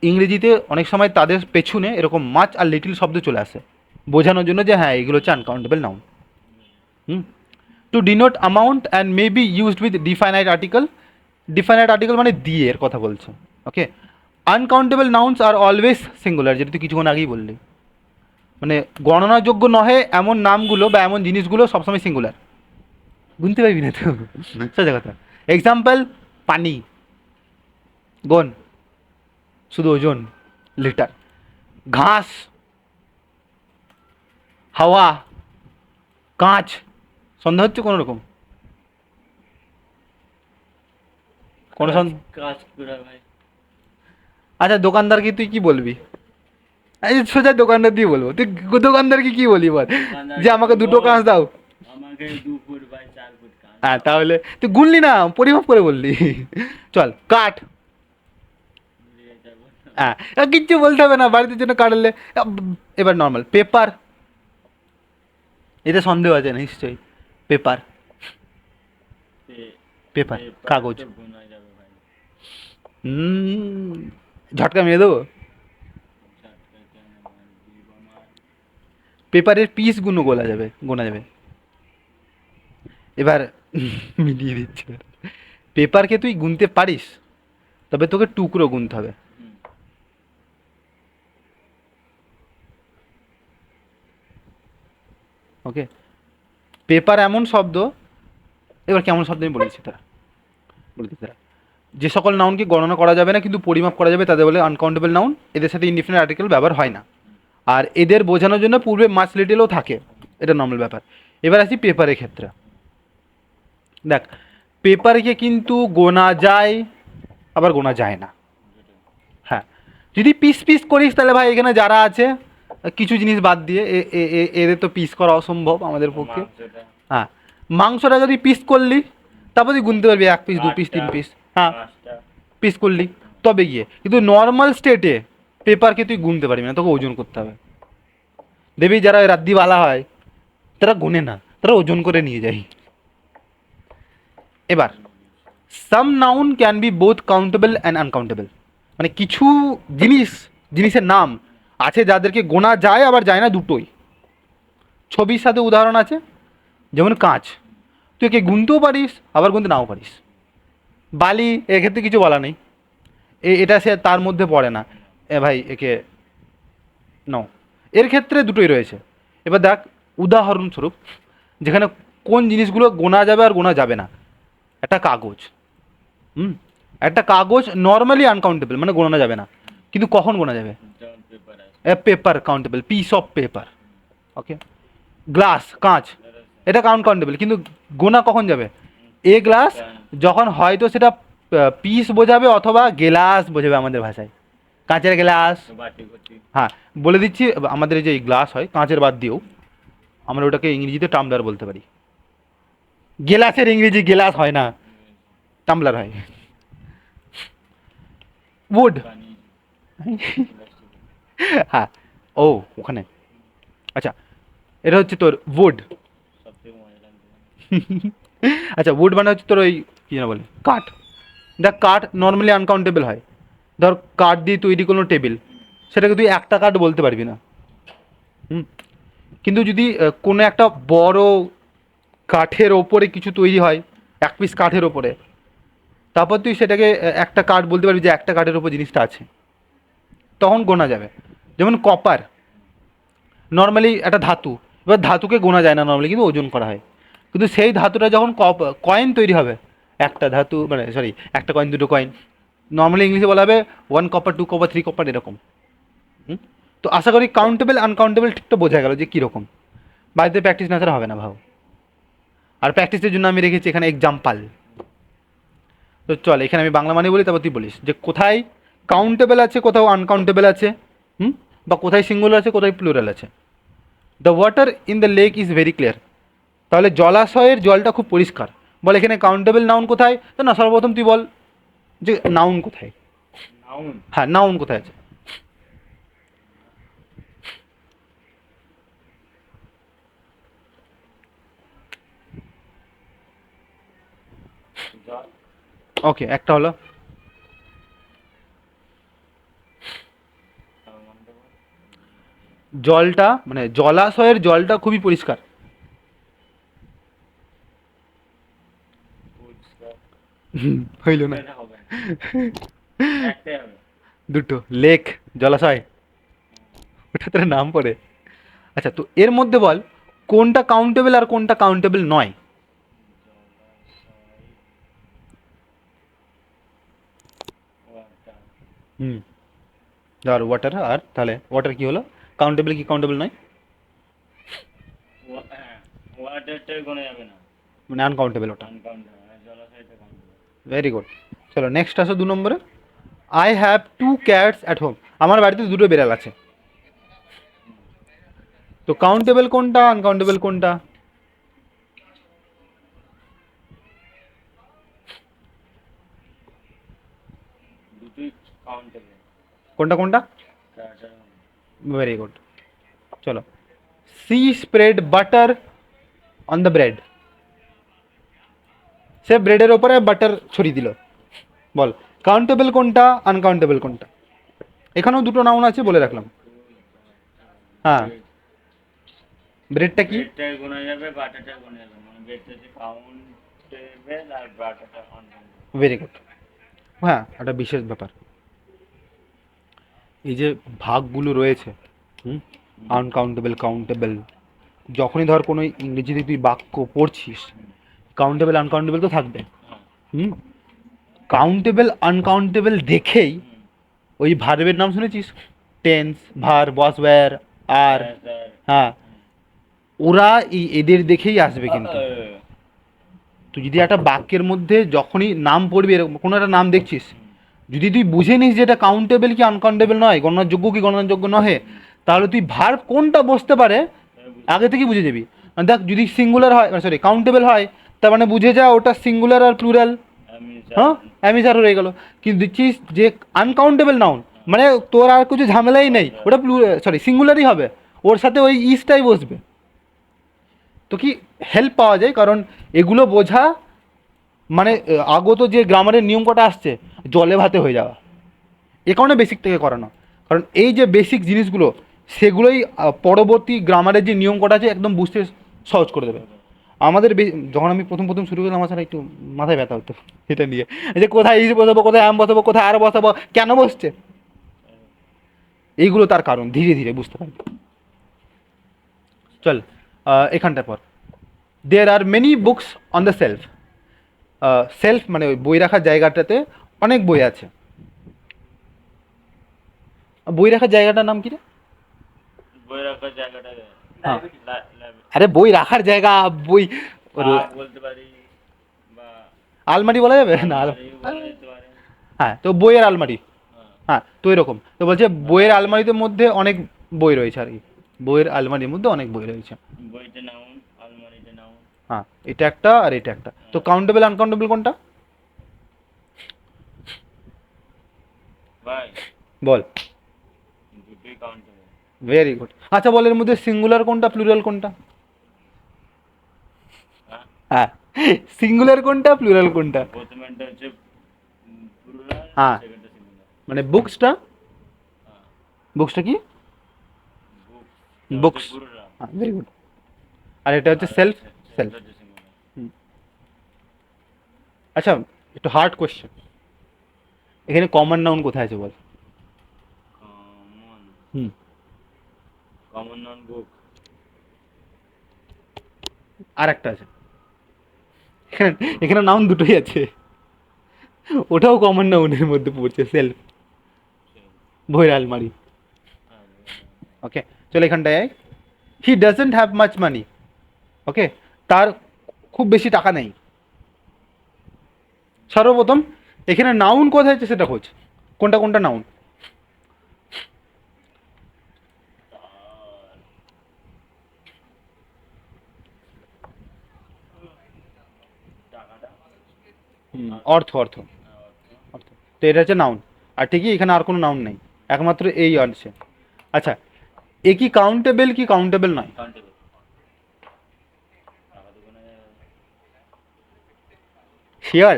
ইংরেজিতে অনেক সময় তাদের পেছনে এরকম মাচ আর লিটল শব্দ চলে আসে বোঝানোর জন্য যে হ্যাঁ এগুলো হচ্ছে uncountable noun. To denote amount and may be used with definite article, definite article মানে দিয়ে এর কথা বলছে। Okay, uncountable nouns are always singular, যেটা তুই কিছুক্ষণ আগেই বললি, মানে গণনাযোগ্য নহে এমন নামগুলো বা এমন জিনিসগুলো সবসময় সিঙ্গুলার, গুনতে পারবি না তো, সোজা কথা। এক্সাম্পল, পানি গন, শুধু ওজন লিটার। ঘাস, হাওয়া, কাঁচ, সন্দেহ হচ্ছে কোনো রকম? কোনো কাজ করা ভাই। আচ্ছা, দোকানদারকে তুই কি বলবি? এই সোজা দোকানদার দিয়ে বলবো, তুই দোকানদারকে কি বলি বল, যে আমাকে দুটো কাঁচ দাও। আমাকে 2 ফুট বাই 4 ফুট কাজ। হ্যাঁ, তাহলে তুই গুনলি না, পরিমাপ করে বললি। চল, কাঠ। দিয়ে যাবো। হ্যাঁ, কিচ্ছু বলতে হবে না, বাড়িতে জন্য কাটলে। এবার নর্মাল পেপার, এতে সন্দেহ আছে নিশ্চয়ই। পেপার, পেপার কাগজ। তো গুনা যাবে ভাই। ঝটকা মেরে দেবো। ঝটকা কেন মারবি আমার? পেপারের পিসগুলো গোনা যাবে। এবার মিলিয়ে দিচ্ছি, পেপারকে তুই গুনতে পারিস, তবে তোকে টুকরো গুনতে হবে। হুম। ওকে, পেপার এমন শব্দ, এবার কেমন শব্দ আমি বলেছি তারা, যে সকল নাউনকে গণনা করা যাবে না কিন্তু পরিমাপ করা যাবে তাদের বলে আনকাউন্টেবল নাউন। এদের সাথে ইনডিফিনিট আর্টিকেল ব্যবহার হয় না, আর এদের বোঝানোর জন্য পূর্বে মাছ লিটেলও থাকে, এটা নর্মাল ব্যাপার। এবার আসি পেপারের ক্ষেত্রে। দেখ, পেপারকে কিন্তু গোনা যায়, আবার গোনা যায় না। হ্যাঁ, যদি পিস পিস করিস তাহলে ভাই এখানে যারা আছে কিছু জিনিস বাদ দিয়ে, এদের তো পিস করা অসম্ভব আমাদের পক্ষে। মাংসটা, হ্যাঁ, মাংসটা যদি পিস করলি তারপর তুই গুনতে পারবি 1 পিস 2 পিস 3 পিস, হ্যাঁ মাছটা। পিস করলি তবে গিয়ে। কিন্তু নর্মাল স্টেটে পেপারকে তুই গুনতে পারবি না, তোকে ওজন করতে হবে। দেবী যারা রাদ্দিওয়ালা হয় তারা গুনে না, তারা ওজন করে নিয়ে যায়। এবার some noun can be both countable and uncountable, মানে কিছু জিনিসের নাম আছে যাদেরকে গোনা যায় আবার যায় না, দুটোই। ছবির সাথে উদাহরণ আছে, যেমন কাঁচ, তুই একে গুনতেও পারিস আবার গুনতে নাও পারিস। বালি, এক্ষেত্রে কিছু বলা নেই, এটা সে তার মধ্যে পড়ে না, ভাই একে নাও। এর ক্ষেত্রে দুটোই রয়েছে। এবার দেখ উদাহরণস্বরূপ, যেখানে কোন জিনিসগুলো গোনা যাবে আর গোনা যাবে না। একটা কাগজ, একটা কাগজ নর্মালি আনকাউন্টেবল, মানে গোনা যাবে না, কিন্তু কখন গোনা যাবে? যেমন পেপার আছে। Paper countable, piece of paper. Okay, glass, কাঁচ, এটা কাউন্টেবল, কিন্তু গোনা কখন যাবে? এ গ্লাস যখন হয়তো সেটা পিস বোঝাবে অথবা গেলাস বোঝাবে আমাদের ভাষায়, কাঁচের গ্লাস। বাটি ভর্তি। হ্যাঁ, বলে দিচ্ছি, আমাদের যে গ্লাস হয় কাঁচের বাদ দিয়েও আমরা ওটাকে ইংরেজিতে টামলার বলতে পারি। গেলাসের ইংরেজি গেলাস হয় না, টামলার হয়। উড, পানি। হ্যাঁ, ও ওখানে, আচ্ছা এটা হচ্ছে তোর উড। সবথেকে মজা লাগবে। আচ্ছা, উড মানে হচ্ছে তোর ওই কী না বলে, কাঠ। দেখ, কাঠ নর্মালি আনকাউন্টেবল হয়। ধর কাঠ দিয়ে তৈরি কোনো টেবিল, সেটাকে তুই একটা কাঠ বলতে পারবি না। কিন্তু যদি কোনো একটা বড় কাঠের ওপরে কিছু তৈরি হয়, 1 পিস কাঠের ওপরে, তারপর তুই সেটাকে একটা কাঠ বলতে পারবি যে একটা কাঠের ওপর জিনিসটা আছে, তখন গোনা যাবে। যেমন কপার, নর্মালি একটা ধাতু, এবার ধাতুকে গোনা যায় না নর্মালি, কিন্তু ওজন করা হয়। কিন্তু সেই ধাতুটা যখন কয়েন তৈরি হবে, একটা ধাতু মানে সরি একটা কয়েন দুটো কয়েন, নর্মালি ইংলিশে বলা হবে 1 কপার 2 কপার 3 কপার এরকম। তো আশা করি কাউন্টেবল আনকাউন্টেবল ঠিকটা বোঝা গেল যে কীরকম। বাড়িতে প্র্যাকটিস না ছাড়া হবে না ভাও। আর প্র্যাকটিসের জন্য আমি রেখেছি এখানে এক্সাম্পল। তো চল এখানে আমি বাংলা মানে বলি, তারপর তুই বলিস যে কোথায় কাউন্টেবল আছে, কোথাও আনকাউন্টেবল আছে, বা কোথায় সিঙ্গুলার আছে, কোথায় প্লুরাল আছে। The water in the lake is very clear. তাহলে জলাশয়ের জলটা খুব পরিষ্কার। বল এখানে কাউন্টেবল নাউন কোথায়? তো না, সর্বপ্রথম তুই বল যে নাউন কোথায়। নাউন হ্যাঁ, নাউন কোথায় আছে? জল ওকে, একটা হলো। মনে বল জলটা মানে জলাশয়ের জলটা খুবই পরিষ্কার। পরিষ্কার হইল না? এটা হবে না। একটাই হবে দুটো, লেক জলাশয়, ওটা তোর নাম পড়ে। আচ্ছা, তো এর মধ্যে বল কোনটা কাউন্টেবল আর কোনটা কাউন্টেবল নয়। জলাশয় ওয়াটার ধর ওয়াটার, আর তাহলে ওয়াটার কি হলো? কাউন্টেবল কি কাউন্টেবল নয়? হ্যাঁ ওয়াটারটাই গোনা যাবে না, মানে আনকাউন্টেবল ওটা। আনকাউন্টেবল। জলাশয়টা কাউন্টেবল। Very good. চলো নেক্সট আসো 2 নম্বরে। I have 2 cats at home. আমার বাড়িতে দুটো বিড়াল আছে। তো কাউন্টেবল কোনটা, আনকাউন্টেবল কোনটা? দুটোই কাউন্টেবল। কোনটা কোনটা? চারটা ভেরি গুড। চলো, she spread butter on the bread. সে ব্রেডের ওপরে বাটার ছড়িয়ে দিল। বল কাউন্টেবল কোনটা, আনকাউন্টেবল কোনটা? এখানেও দুটো নাউন আছে বলে রাখলাম। হ্যাঁ, ব্রেডটা কি? ব্রেডটাই গোনা যাবে, বাটারটা গোনা যাবে, মানে ব্রেডটা যে কাউন্টেবল আর বাটারটা আনকাউন্টেবল। Very good. হ্যাঁ, একটা বিশেষ ব্যাপার এই যে ভাগগুলো রয়েছে, আনকাউন্টেবল কাউন্টেবল। যখনই ধর কোনো ইংরেজিতে তুই বাক্য পড়ছিস, কাউন্টেবল আনকাউন্টেবল তো থাকবে। হুম কাউন্টেবল আনকাউন্টেবল দেখেই ওই ভার্বের নাম শুনেছিস? টেন্স, ভার, বস, ওয়্যার, আর। হ্যাঁ, ওরা এদের দেখেই আসবে। কিন্তু তুই যদি একটা বাক্যের মধ্যে যখনই নাম পড়বি, এরকম কোনো একটা নাম দেখছিস, যদি তুই বুঝে নিস যে এটা কাউন্টেবল কি আনকাউন্টেবল নয়, গণনার যোগ্য কি গণনার যোগ্য নহে, তাহলে তুই ভার্ব কোনটা বসতে পারে আগে থেকেই বুঝে যাবি। আর দেখ, যদি সিঙ্গুলার হয়, সরি কাউন্টেবল হয়, তার মানে বুঝে যা ওটা সিঙ্গুলার আর প্লুরাল। হ্যাঁ, অ্যামিজার হয়ে গেল। কিন্তু দেখছিস যে আনকাউন্টেবল নাউন, মানে তোর আর কিছু ঝামেলাই নেই, ওটা সরি সিঙ্গুলারই হবে, ওর সাথে ওই ইসটাই বসবে। তো কি হেল্প পাওয়া যায়, কারণ এগুলো বোঝা মানে আগত যে গ্রামারের নিয়ম কটা আসছে জলে ভাতে হয়ে যাওয়া। এ কারণে বেসিক থেকে করানো, কারণ এই যে বেসিক জিনিসগুলো সেগুলোই পরবর্তী গ্রামারের যে নিয়ম কটা আছে একদম বুঝতে সহজ করে দেবে। আমাদের যখন আমি প্রথম প্রথম শুরু করলাম, আমার সাথে একটু মাথায় ব্যথা হতো এটা নিয়ে, এই যে কোথায় ইস বসাবো, কোথায় আম বসাবো, কোথায় আর বসাবো, কেন বসছে, এইগুলো তার কারণ ধীরে ধীরে বুঝতে পারবে। চল এখানটার পর, there are many books on the shelf. Shelf মানে ওই বই রাখার জায়গাটাতে অনেক বই আছে। বই রাখার জায়গাটার নাম কি রে? বই রাখার জায়গাটা হ্যাঁ, আরে বই রাখার জায়গা, বই বলতে পারি, বা আলমারি বলা যাবে না? আলমারি বলা যেতে পারে। হ্যাঁ, তো বইয়ের আলমারি। হ্যাঁ, হ্যাঁ, তো এরকম তো বলছে বইয়ের আলমারিতে মধ্যে অনেক বই রয়েছে আর কি। বইয়ের আলমারির মধ্যে অনেক বই রয়েছে। বইতে নাউন, আলমারিতে নাউন। হ্যাঁ, এটা একটা আর এটা একটা। তো কাউন্টেবল আনকাউন্টেবল কোনটা? ভাই বল। দুটোই কাউন্টেবল। Very good. আচ্ছা বল, এর মধ্যে সিঙ্গুলার কোনটা, প্লুরাল কোনটা? হ্যাঁ, সিঙ্গুলার কোনটা, প্লুরাল কোনটা? প্রথমেরটা হচ্ছে প্লুরাল, হ্যাঁ, সেকেন্ডটা সিঙ্গুলার। মানে বুকসটা, হ্যাঁ, বুকসটা কি? Books books. প্লুরাল, হ্যাঁ, ভেরি গুড। আর এটা হচ্ছে সেলফ, সেলফ। হচ্ছে সিঙ্গুলার। আচ্ছা, একটু হার্ড কোয়েশ্চেন, এখানে কমন নাউন কোথায় আছে বল? কমন হুম কমন নন বুক। আর একটা আছে, এখানে এখানে নাউন দুটোই আছে। ওটাও কমন নাউনের মধ্যে পড়ছে, সেলফ, বইয়ের আলমারি। ওকে, চলো এখানটায় he doesn't have much money. Okay, তার খুব বেশি টাকা নেই। সর্বপ্রথম এখানে নাউন কোথায় আছে সেটা খোঁজ, কোনটা কোনটা নাউন। টাকাটা অর্থ অর্থ অর্থ, তো এটা হচ্ছে নাউন। আর ঠিকই এখানে আর কোনো নাউন নেই, একমাত্র এই আছে। আচ্ছা, এ কি কাউন্টেবল কি কাউন্টেবল নয়? কাউন্টেবল। টাকা তো কোনো শিওর?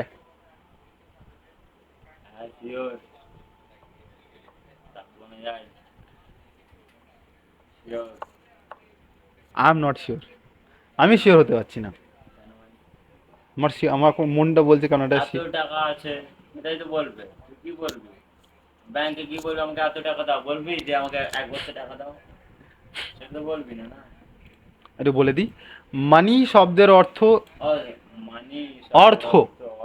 হ্যাঁ শিওর, টাকা কোনো যায় sure. I am not sure, আমি শিওর হতে পারছি না। কেন ভাই? আমার মনটা বলছে কেন এটা এত টাকা আছে এটাই তো বলবে, তুই কি বলবি? ব্যাংকে কি বলবি, আমাকে এত টাকা দাও, বলবি যে আমাকে 1 বছর টাকা দাও? সেটা তো বলবি না, না? একটু বলে দিই, মানি শব্দের অর্থ মানি অর্থ।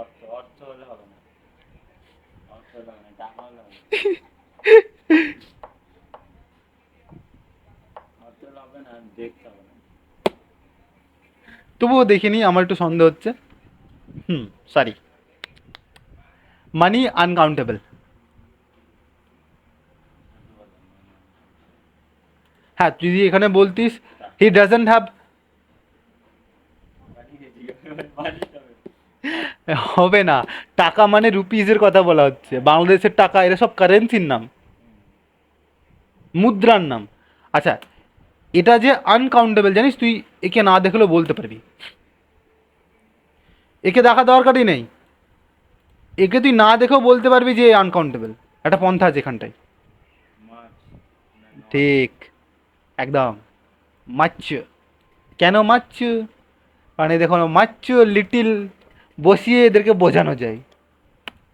অর্থ অর্থ হলে হবে না, অর্থ হলে হবে না, টাকা হলে হবে। অর্থ হলে হবে না, দেখতে হবে না। তবুও দেখিনি, আমার একটু সন্দেহ হচ্ছে। সরি, মানি আনকাউন্টেবল। হ্যাঁ, তুই যদি এখানে বলতিস হি ডাজন্ট হ্যাভ, মানি হবে। হবে না। টাকা মানে রুপিজের কথা বলা হচ্ছে, বাংলাদেশের টাকা, এরা সব কারেন্সির নাম, মুদ্রার নাম। আচ্ছা, এটা যে আনকাউন্টেবল, জানিস তুই একে না দেখলেও বলতে পারবি, একে দেখা দরকারই নেই, একে তুই না দেখেও বলতে পারবি যে আনকাউন্টেবল। একটা পন্থা আছে এখানটায়। মাছ না নয়। ঠিক, একদম। মাছ, কেন মাছ? মানে দেখো, মাছ লিটিল বসিয়ে এদেরকে বোঝানো যায়,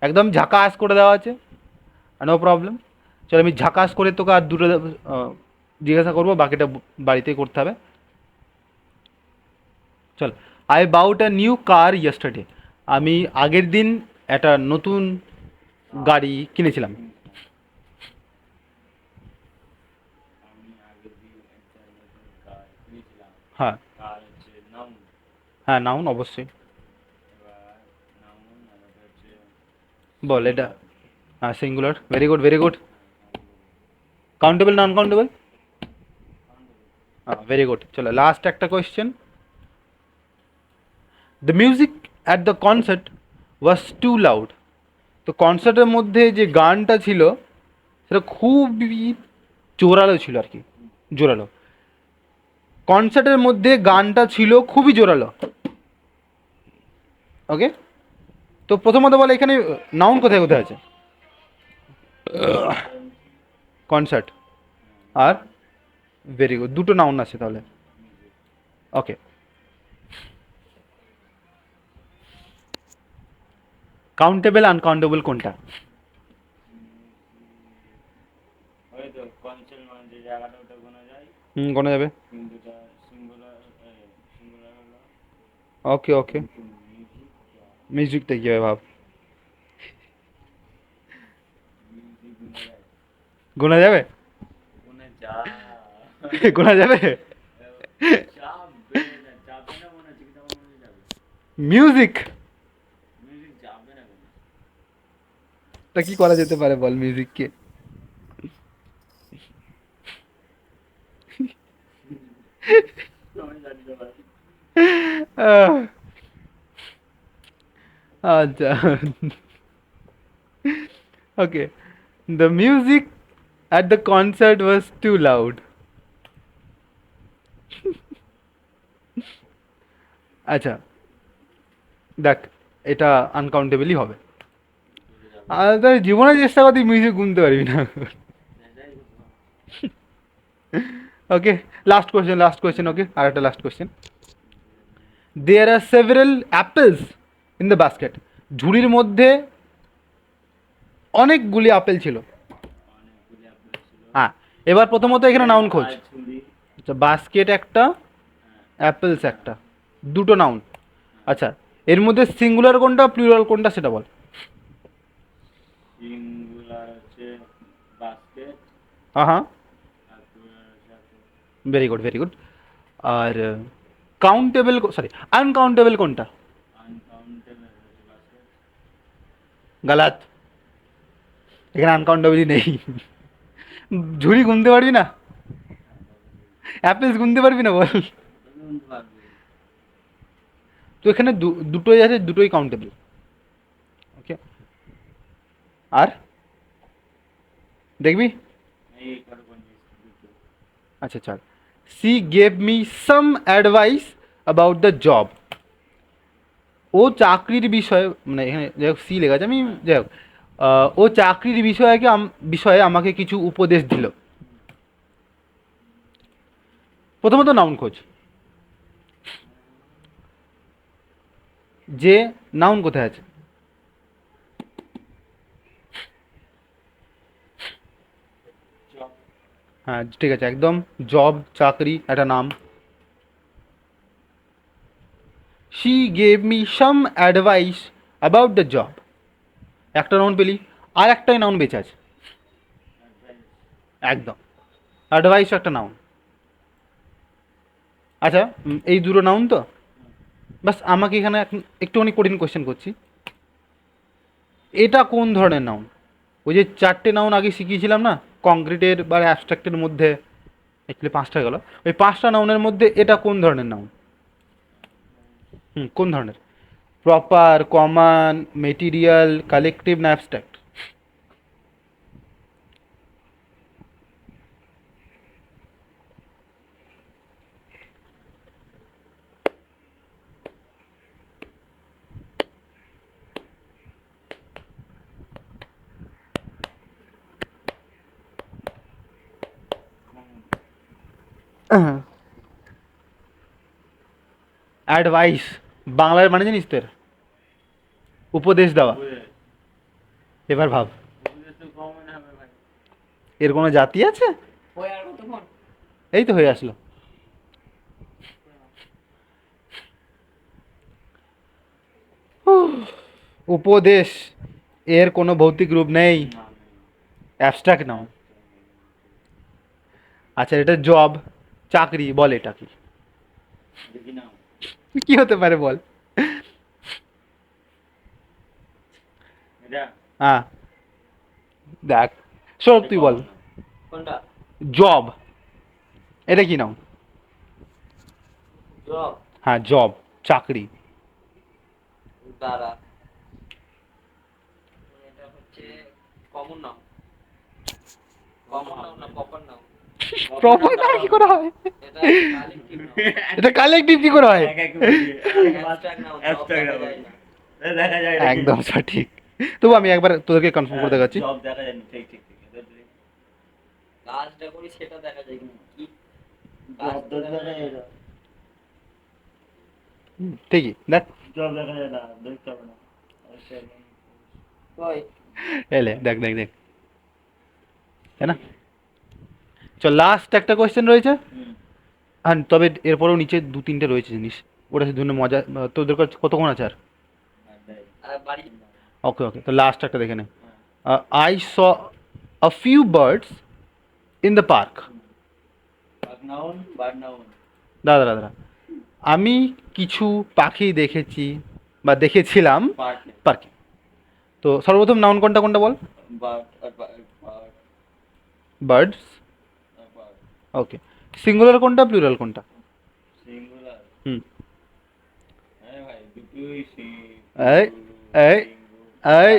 একদম ঝাকাস করে দেওয়া আছে, নো প্রবলেম। চল আমি ঝাকাস করে তোকে আর দুটো জিজ্ঞাসা করবো, বাকিটা বাড়িতেই করতে হবে। চল, I bout a new car yesterday. আমি আগের দিন একটা নতুন গাড়ি কিনেছিলাম। আমি আগের দিন একটা নতুন কার কিনেছিলাম। হ্যাঁ কার হচ্ছে নাউন। হ্যাঁ, নাউন অবশ্যই। এবার নাউন আর ওটা হচ্ছে বল এটা। সিঙ্গুলার। হ্যাঁ, singular, very good very good. হ্যাঁ, কাউন্টেবল না আনকাউন্টেবল? কাউন্টেবল। হ্যাঁ, ভেরি গুড। চলো লাস্ট একটা question. The music at the concert was too loud. তো কনসার্টের মধ্যে যে গানটা ছিল সেটা খুবই জোরালো ছিল আর কি, জোরালো। কনসার্টের মধ্যে গানটা ছিল খুবই জোরালো। ওকে, তো প্রথমত বলে এখানে নাউন কোথায় কোথায় আছে? কনসার্ট আর, ভেরি গুড, দুটো নাউন আছে তাহলে। ওকে, কাউন্টেবল আনকাউন্টেবল কোনটা? ওই তো কনসেল মানে যে জায়গাটা ওটা গোনা যায়, কোনো যাবে। কিন্তু এটা সিঙ্গুলার, সিঙ্গুলার হলো ওকে ওকে, মিউজিক। মিউজিকটা কী হবে ভাব, মিউজিক গোনা যায়, গোনা যাবে? গোনা যা গোনা যাবে? যাবে না, যাবে না মনে হচ্ছে, কিন্তু আমার মনে হয় যাবে। মিউজিক, মিউজিক যাবে না কোনো। তা কি করা যেতে পারে বল মিউজিককে? আমি জানি না ভাই। আচ্ছা, okay, the music at the concert was too loud. আচ্ছা, দেখ, এটা আনকাউন্টেবলই হবে। চলে যাবে। আর তাই জীবনে চেষ্টা করতে মিউজিক গুনতে পারবি না। এটাই কথা। ওকে, লাস্ট কোয়েশ্চেন। ওকে, আর একটা last question. There are several apples in the basket. ঝুড়ির মধ্যে অনেকগুলি আপেল ছিল। অনেকগুলি আপেল ছিল। হ্যাঁ, এবার প্রথমত এখানে নাউন খোঁজ। আর ছুরি। আচ্ছা, বাস্কেট একটা, হ্যাঁ, অ্যাপেলস একটা, দুটো নাউন। আচ্ছা, এর মধ্যে সিঙ্গুলার কোনটা প্লুরাল কোনটা সেটা বল। সিঙ্গুলার হচ্ছে বাস্কেট, হ্যাঁ হ্যাঁ, আর প্লুরাল হচ্ছে ভেরি গুড ভেরি গুড। আর কাউন্টেবল, সরি আনকাউন্টেবল কোনটা? আনকাউন্টেবল হচ্ছে বাস্কেট। গালাত, এখানে আনকাউন্টেবলই নেই। ঝুড়ি গুনতে পারবি না? অ্যাপেলস গুনতে পারবি না বল? বুঝতে পারবি। তো এখানে দুটোই আছে, দুটোই কাউন্টেবল। ওকে, আর দেখবি? এই করে বলছিস দুটো। আচ্ছা চল। She gave me some advice about the job. ও চাকরির বিষয়ে, মানে এখানে যাই হোক সি লেখা আছে, আমি যাই হোক ও চাকরির বিষয়ে আমাকে কিছু উপদেশ দিল। প্রথমত নাউন খোঁজ, যে নাউন কোথায় আছে? জব। হ্যাঁ ঠিক আছে, একদম। জব, চাকরি, একটা নাম। She gave me some advice about the job, একটা নাউন পেলি, আর একটাই নাউন বেঁচে আছে। একদম, অ্যাডভাইস একটা নাউন। আচ্ছা, এই দুটো নাউন তো, বাস আমাকে এখানে একটুখানি কঠিন কোশ্চেন করছি, এটা কোন ধরনের নাউন? ওই যে চারটে নাউন আগে শিখিয়েছিলাম না, কংক্রিটের বা অ্যাবস্ট্রাক্টের মধ্যে, অ্যাকচুয়ালি পাঁচটা গেল, ওই পাঁচটা নাউনের মধ্যে এটা কোন ধরনের নাউন? কোন ধরনের? প্রপার, কমন, মেটিরিয়াল, কালেকটিভ না অ্যাবস্ট্রাক্ট? অ্যাডভাইস বাংলার মানে জানিস তোর? উপদেশ দেওয়া। এবার ভাব, উপদেশ তো কমন হবে ভাই। এর কোনো জাতি আছে? হয়ে আর কতক্ষণ? এই তো হয়ে আসলো। উপদেশ, এর কোনো ভৌতিক রূপ নেই, না, অ্যাবস্ট্রাক্ট নাউন। আচ্ছা, এটা জব, চাকরি, বল এটা কি? দেখি না। কি হতে পারে বল? এটা হ্যাঁ, দেখ, সৌরভ তুই বল। কোনটা? জব, এটা কি নাউন? জব। হ্যাঁ জব, চাকরি। দাঁড়া, এটা হচ্ছে কমন নাম। কমন নাম না প্রপার নাম? প্রপার নাম কি করে হয়? এটা কালেক্টিভ নাম। এটা কালেকটিভ কি করে হয়? অ্যাবস্ট্রাক্ট নাম, জব দেখা যায় না। দেখা যায় না। একদম সঠিক। তবু আমি একবার তোদেরকে কনফার্ম করে দেখাচ্ছি। জব দেখা যায় না, ঠিক ঠিক ঠিক। কাজটা করি সেটা দেখা যায় কিন্তু কি জব তো দেখা যায় না। ঠিকই দেখ, জব দেখা যায় না, দেখতে হবে না। কই? এলে দেখ দেখ দেখ, তাই না? চল, লাস্ট একটা কোয়েশ্চেন রয়েছে। হ্যাঁ, তবে এরপরেও নিচে দু তিনটে রয়েছে জিনিস, ওটা শুধু মজা। তোদের কাছে কতক্ষণ আছে আর? আর বাড়ি। ওকে ওকে, তো লাস্ট একটা দেখে নে। I saw a few birds in the park. Noun, bird noun. দাদা দাদা, আমি কিছু পাখি দেখেছি বা দেখেছিলাম পার্কে। পার্কে। তো সর্বপ্রথম নাউন কোনটা কোনটা বল? বার্ড আর বার্ড বার্ডস। আর বার্ড। ওকে, সিঙ্গুলার কোনটা, প্লুরাল কোনটা? সিঙ্গুলার। হুম, হ্যাঁ ভাই, দুটোই এই এই এই,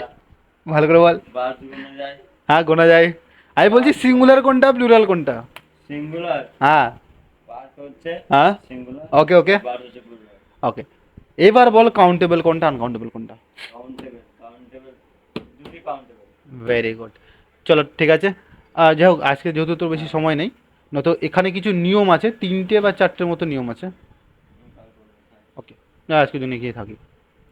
ভালো করে বল। বার্ড গুলো যায়। হ্যাঁ গোনা যায়। আমি বলছি সিঙ্গুলার কোনটা, প্লুরাল কোনটা? সিঙ্গুলার। হ্যাঁ বার্ড হচ্ছে হ্যাঁ, সিঙ্গুলার। ওকে ওকে বার্ড হচ্ছে প্লুরাল। ওকে। এবার বল কাউন্টেবল কোনটা, আনকাউন্টেবল কোনটা? কাউন্টেবল, কাউন্টেবল, দুটোই কাউন্টেবল। Very good. চলো ঠিক আছে, যাই হোক, আজকে যেহেতু তোর বেশি সময় নেই, নয়তো এখানে কিছু নিয়ম আছে, তিনটে বা চারটের মতো নিয়ম আছে। ওকে, আজকের জন্য গিয়ে থাকি।